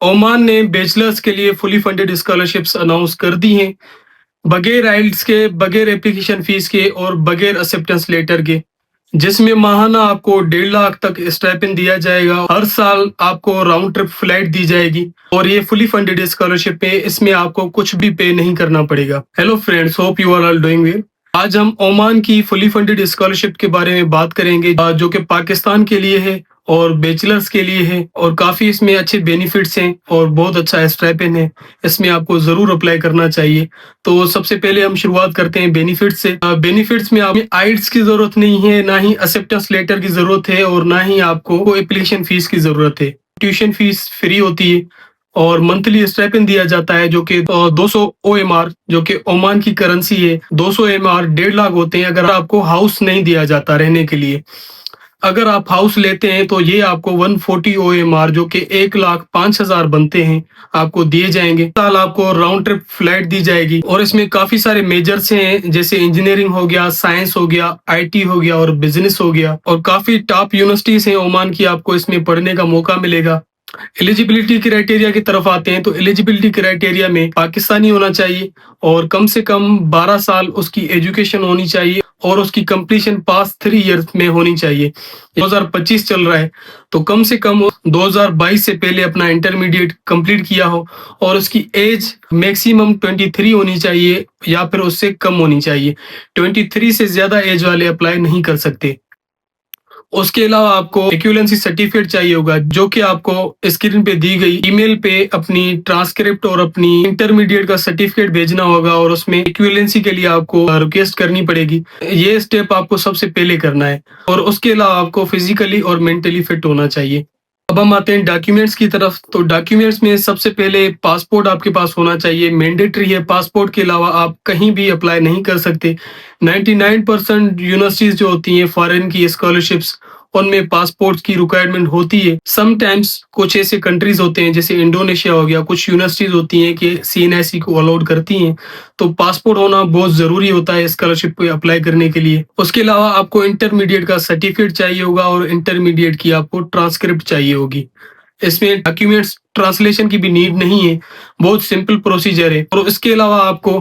Oman ने bachelors के लिए फुली फंडेड स्कॉलरशिप्स अनाउंस कर दी हैं, बगैर आइल्स के, बगैर एप्लीकेशन फीस के और बगैर एक्सेप्टेंस लेटर के, जिसमें माहाना आपको 1.5 लाख तक स्टाइपेंड दिया जाएगा। हर साल आपको राउंड ट्रिप फ्लाइट दी जाएगी और ये फुली फंडेड स्कॉलरशिप है, इसमें आपको कुछ भी पे नहीं करना पड़ेगा। Hello friends, hope you are all doing well. आज हम ओमान की फुली फंडेड स्कॉलरशिप के बारे में बात करेंगे, जो कि पाकिस्तान के लिए है और बैचलर्स के लिए है, और काफी इसमें अच्छे बेनिफिट्स हैं और बहुत अच्छा स्टाइपेंड है। इसमें आपको जरूर अप्लाई करना चाहिए। तो सबसे पहले हम शुरुआत करते हैं बेनिफिट्स से। बेनिफिट्स में आपको आइल्स की जरूरत नहीं है, ना ही एक्सेप्टेंस लेटर की जरूरत है और ना ही आपको एप्लीकेशन फीस की जरूरत है। ट्यूशन फीस फ्री होती है और मंथली स्टाइपेंड दिया जाता है, जो कि 200 OMR, जो कि ओमान की करेंसी है। 200 OMR 1.5 लाख होते हैं। अगर आपको हाउस नहीं दिया जाता रहने के लिए, अगर आप हाउस लेते हैं तो ये आपको 140 OMR, जो कि 1,05,000 बनते हैं, आपको दिए जाएंगे। साल आपको राउंड ट्रिप फ्लाइट दी जाएगी और इसमें काफी सारे मेजर्स हैं, जैसे इंजीनियरिंग हो गया, साइंस हो गया, IT हो गया और बिजनेस हो गया, और काफी टॉप यूनिवर्सिटीज हैं ओमान की, आपको इसमें पढ़ने का मौका मिलेगा। एलिजिबिलिटी क्राइटेरिया की तरफ आते हैं तो एलिजिबिलिटी क्राइटेरिया में पाकिस्तानी होना चाहिए और कम से कम 12 साल उसकी एजुकेशन होनी चाहिए और उसकी कंप्लीशन पास 3 ईयर्स में होनी चाहिए। 2025 चल रहा है तो कम से कम 2022 से पहले अपना इंटरमीडिएट कंप्लीट किया हो और उसकी एज मैक्सिमम 23 होनी चाहिए या फिर उससे कम होनी चाहिए। 23 से ज्यादा एज वाले अप्लाई नहीं कर सकते। उसके अलावा आपको इक्विवेलेंसी सर्टिफिकेट चाहिए होगा, जो कि आपको स्क्रीन पे दी गई ईमेल पे अपनी ट्रांसक्रिप्ट और अपनी इंटरमीडिएट का सर्टिफिकेट भेजना होगा और उसमें इक्विवेलेंसी के लिए आपको रिक्वेस्ट करनी पड़ेगी। ये स्टेप आपको सबसे पहले करना है और उसके अलावा आपको फिजिकली और मेंटली फिट होना चाहिए। अब हम आते हैं डॉक्यूमेंट्स की तरफ। तो डॉक्यूमेंट्स में सबसे पहले पासपोर्ट आपके पास होना चाहिए, मैंडेटरी है। पासपोर्ट के अलावा आप कहीं भी अप्लाई नहीं कर सकते। 99% यूनिवर्सिटीज जो होती हैं फॉरेन की स्कॉलरशिप्स, उनमें पासपोर्ट की रिक्वायरमेंट होती है। समटाइम्स कुछ ऐसे कंट्रीज होते हैं जैसे इंडोनेशिया हो गया, कुछ यूनिवर्सिटीज होती हैं कि CNIC को अलाउड करती हैं, तो पासपोर्ट होना बहुत जरूरी होता है स्कॉलरशिप पे अप्लाई करने के लिए। उसके अलावा आपको इंटरमीडिएट का सर्टिफिकेट चाहिए होगा और इंटरमीडिएट की आपको ट्रांसक्रिप्ट चाहिए होगी। इसमें डॉक्यूमेंट्स ट्रांसलेशन की भी नीड नहीं है, बहुत सिंपल प्रोसीजर है। और इसके अलावा आपको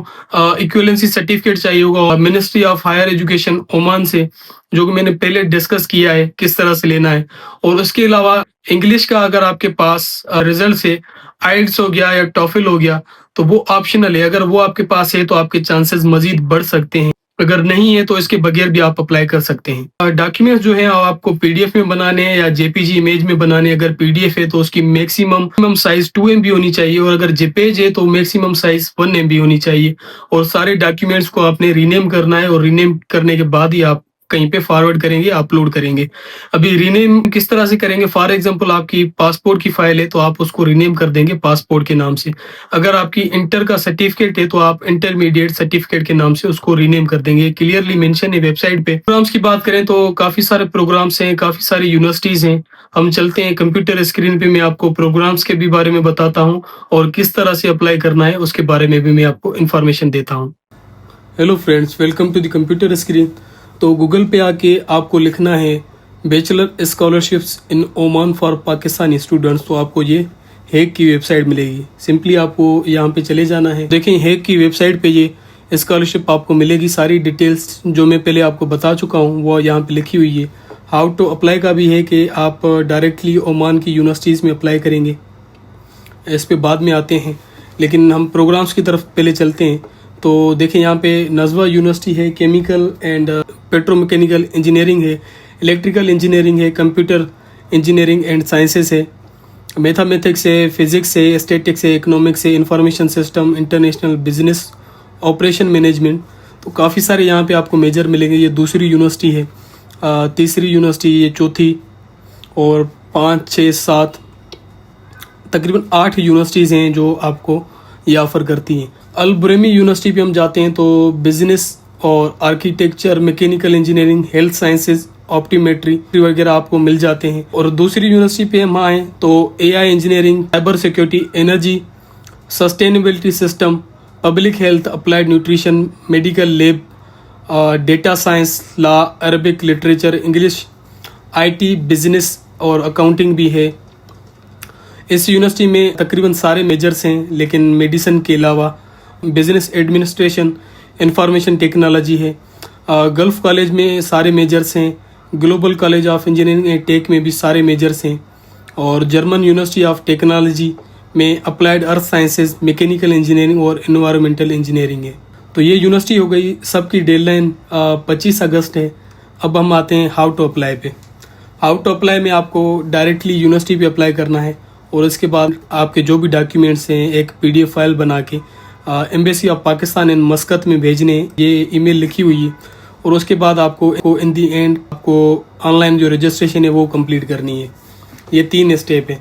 इक्विवेलेंसी सर्टिफिकेट चाहिए होगा ministry of higher education Oman से, जो कि मैंने पहले डिस्कस किया है किस तरह से लेना है। और उसके अलावा इंग्लिश का अगर आपके पास रिजल्ट से आइल्स हो गया या टॉफिल हो गया तो वो ऑप्शनल है। अगर वो आपके पास है तो आपके चांसेस मजीद बढ़ सकते हैं, अगर नहीं है तो इसके बगैर भी आप अप्लाई कर सकते हैं। डॉक्यूमेंट्स जो है आपको PDF में बनाने हैं या JPG इमेज में बनाने। अगर PDF है तो उसकी मैक्सिमम साइज 2 MB होनी चाहिए और अगर JPEG है तो मैक्सिमम साइज 1 MB होनी चाहिए। और सारे डॉक्यूमेंट्स को आपने रीनेम करना है और रीनेम करने के बाद ही आप कहीं पे फॉरवर्ड करेंगे, अपलोड करेंगे। अभी रीनेम किस तरह से करेंगे, फॉर एग्जांपल आपकी पासपोर्ट की फाइल है तो आप उसको रीनेम कर देंगे पासपोर्ट के नाम से। अगर आपकी इंटर का सर्टिफिकेट है तो आप इंटरमीडिएट सर्टिफिकेट के नाम से उसको रीनेम कर देंगे। क्लियरली मेंशन है वेबसाइट पे। प्रोग्राम्स की बात करें तो काफी सारे प्रोग्राम्स हैं, काफी सारी यूनिवर्सिटीज हैं। हम चलते हैं कंप्यूटर स्क्रीन पे, मैं आपको प्रोग्राम्स के भी बारे में बताता हूँ और किस तरह से अप्लाई करना है उसके बारे में भी मैं आपको इन्फॉर्मेशन देता हूँ। Hello friends, welcome to the computer screen. तो गूगल पे आके आपको लिखना है bachelor scholarships in Oman for Pakistani students, तो आपको ये हेग की वेबसाइट मिलेगी। सिंपली आपको यहाँ पे चले जाना है। देखें हेग की वेबसाइट पे ये स्कॉलरशिप आपको मिलेगी। सारी डिटेल्स जो मैं पहले आपको बता चुका हूँ वो यहाँ पे लिखी हुई है। हाउ टू अप्लाई का भी है कि आप डायरेक्टली ओमान की यूनिवर्सिटीज़ में अप्लाई करेंगे, इस पे बाद में आते हैं, लेकिन हम प्रोग्राम्स की तरफ पहले चलते हैं। तो देखें यहाँ पे नजवा यूनिवर्सिटी है, केमिकल एंड पेट्रोमैकेनिकल इंजीनियरिंग है, इलेक्ट्रिकल इंजीनियरिंग है, कंप्यूटर इंजीनियरिंग एंड साइंसेस है, मैथमेटिक्स है, फिजिक्स है, स्टैटिक्स है, इकोनॉमिक्स है, information system, international business, operation management. तो काफ़ी सारे यहाँ पे आपको मेजर मिलेंगे। ये दूसरी यूनिवर्सिटी है, तीसरी यूनिवर्सिटी, ये चौथी, और 5, 6, 7 तकरीबन 8 यूनिवर्सिटीज़ हैं जो आपको ये ऑफ़र करती हैं। अल बुरेमी यूनिवर्सिटी पे हम जाते हैं तो बिजनेस और architecture, mechanical engineering, health sciences, optometry वगैरह आपको मिल जाते हैं। और दूसरी यूनिवर्सिटी पे हम आए तो AI engineering, cyber security, energy, sustainability system, public health, applied nutrition, medical lab, data science, law, Arabic literature, English, IT, business और अकाउंटिंग भी है। इस यूनिवर्सिटी में तकरीबन सारे मेजर्स हैं, लेकिन मेडिसिन के अलावा बिजनेस एडमिनिस्ट्रेशन, इंफॉर्मेशन टेक्नोलॉजी है। गल्फ कॉलेज में सारे मेजर्स हैं। Global college of engineering and tech में भी सारे मेजर्स हैं। और जर्मन यूनिवर्सिटी ऑफ टेक्नोलॉजी में applied earth sciences, mechanical engineering और एनवायरमेंटल इंजीनियरिंग है। तो ये यूनिवर्सिटी हो गई। सबकी डेडलाइन 25 अगस्त है। अब हम आते हैं हाउ टू अप्लाई पे। हाउ टू अप्लाई में आपको डायरेक्टली यूनिवर्सिटी पे अप्लाई करना है और इसके बाद आपके जो भी डॉक्यूमेंट्स हैं एक PDF फाइल बना के एम्बेसी ऑफ पाकिस्तान इन मस्कत में भेजने। ये ईमेल लिखी हुई है। और उसके बाद आपको इन दी एंड आपको ऑनलाइन जो रजिस्ट्रेशन है वो कंप्लीट करनी है। ये 3 स्टेप है।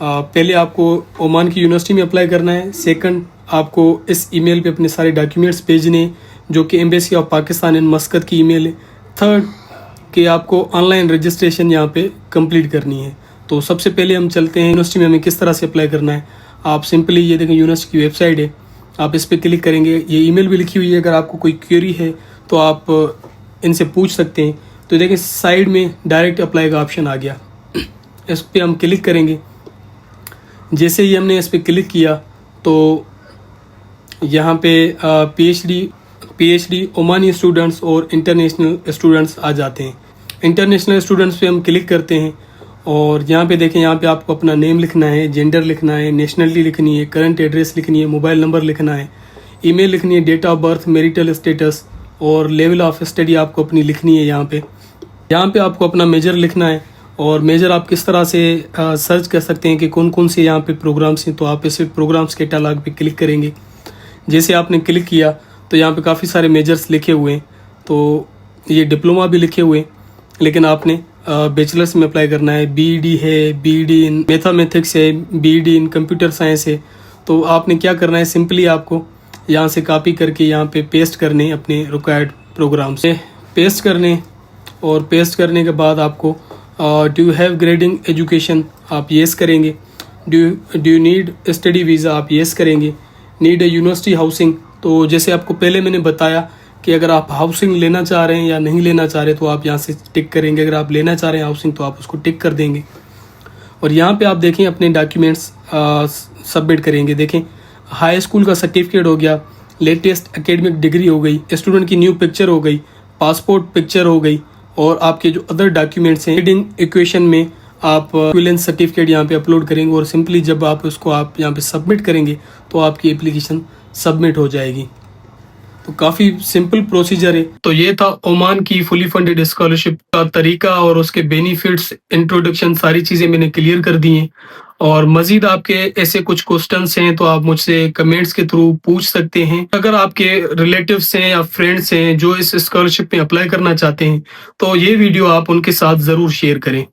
पहले आपको ओमान की यूनिवर्सिटी में अप्लाई करना है। सेकंड, आपको इस ईमेल पे अपने सारे डॉक्यूमेंट्स भेजने जो कि एम्बेसी ऑफ पाकिस्तान इन मस्कत की ईमेल है। थर्ड, कि आपको ऑनलाइन रजिस्ट्रेशन यहाँ पे कंप्लीट करनी है। तो सबसे पहले हम चलते हैं यूनिवर्सिटी में हमें किस तरह से अप्लाई करना है। आप सिंपली ये देखें, यूनिवर्सिटी की वेबसाइट है, आप इस पर क्लिक करेंगे। ये ईमेल भी लिखी हुई है। अगर आपको कोई क्वेरी है तो आप इनसे पूछ सकते हैं। तो देखें साइड में डायरेक्ट अप्लाई का ऑप्शन आ गया। इस पर हम क्लिक करेंगे। जैसे ही हमने इस पर क्लिक किया तो यहाँ पे PhD ओमानी स्टूडेंट्स और इंटरनेशनल स्टूडेंट्स आ जाते हैं। इंटरनेशनल स्टूडेंट्स पे हम क्लिक करते हैं और यहाँ पे देखें, यहाँ पे आपको अपना नेम लिखना है, जेंडर लिखना है, नेशनलिटी लिखनी है, करंट एड्रेस लिखनी है, मोबाइल नंबर लिखना है, ईमेल लिखनी है, date of birth, marital status और लेवल ऑफ स्टडी आपको अपनी लिखनी है। यहाँ पे आपको अपना मेजर लिखना है और मेजर आप किस तरह से सर्च कर सकते हैं कि कौन कौन से यहाँ पे प्रोग्राम्स हैं। तो आप इस प्रोग्राम्स के कैटालॉग पे क्लिक करेंगे। जैसे आपने क्लिक किया तो यहाँ पे काफ़ी सारे मेजर्स लिखे हुए हैं। तो ये डिप्लोमा भी लिखे हुए हैं, लेकिन आपने बैचलर्स में अप्लाई करना है। BEd है, BEd इन मैथमेटिक्स है, BEd इन कंप्यूटर साइंस है। तो आपने क्या करना है, सिंपली आपको यहाँ से कॉपी करके यहाँ पे पेस्ट करने अपने रिक्वायर्ड प्रोग्राम से पेस्ट करने। और पेस्ट करने के बाद आपको do you have grading education आप येस करेंगे। Do you need study visa आप येस करेंगे। नीड ए यूनिवर्सिटी हाउसिंग, तो जैसे आपको पहले मैंने बताया कि अगर आप हाउसिंग लेना चाह रहे हैं या नहीं लेना चाह रहे तो आप यहाँ से टिक करेंगे। अगर आप लेना चाह रहे हैं हाउसिंग तो आप उसको टिक कर देंगे। और यहाँ पे आप देखें अपने डॉक्यूमेंट्स सबमिट करेंगे। देखें हाई स्कूल का सर्टिफिकेट हो गया, लेटेस्ट एकेडमिक डिग्री हो गई, स्टूडेंट की न्यू पिक्चर हो गई, पासपोर्ट पिक्चर हो गई और आपके जो अदर डॉक्यूमेंट्स हैं रीडिंग इक्वेशन में आप इक्विवेलेंस सर्टिफिकेट यहाँ पे अपलोड करेंगे। और सिंपली जब आप उसको आप यहाँ पे सबमिट करेंगे तो आपकी एप्लीकेशन सबमिट हो जाएगी। तो काफ़ी सिंपल प्रोसीजर है। तो ये था ओमान की फुली फंडेड स्कॉलरशिप का तरीका और उसके बेनिफिट्स, इंट्रोडक्शन, सारी चीज़ें मैंने क्लियर कर दी हैं। और मज़ीद आपके ऐसे कुछ क्वेश्चंस हैं तो आप मुझसे कमेंट्स के थ्रू पूछ सकते हैं। अगर आपके रिलेटिव्स हैं या फ्रेंड्स हैं जो इस स्कॉलरशिप में अप्लाई करना चाहते हैं तो ये वीडियो आप उनके साथ ज़रूर शेयर करें।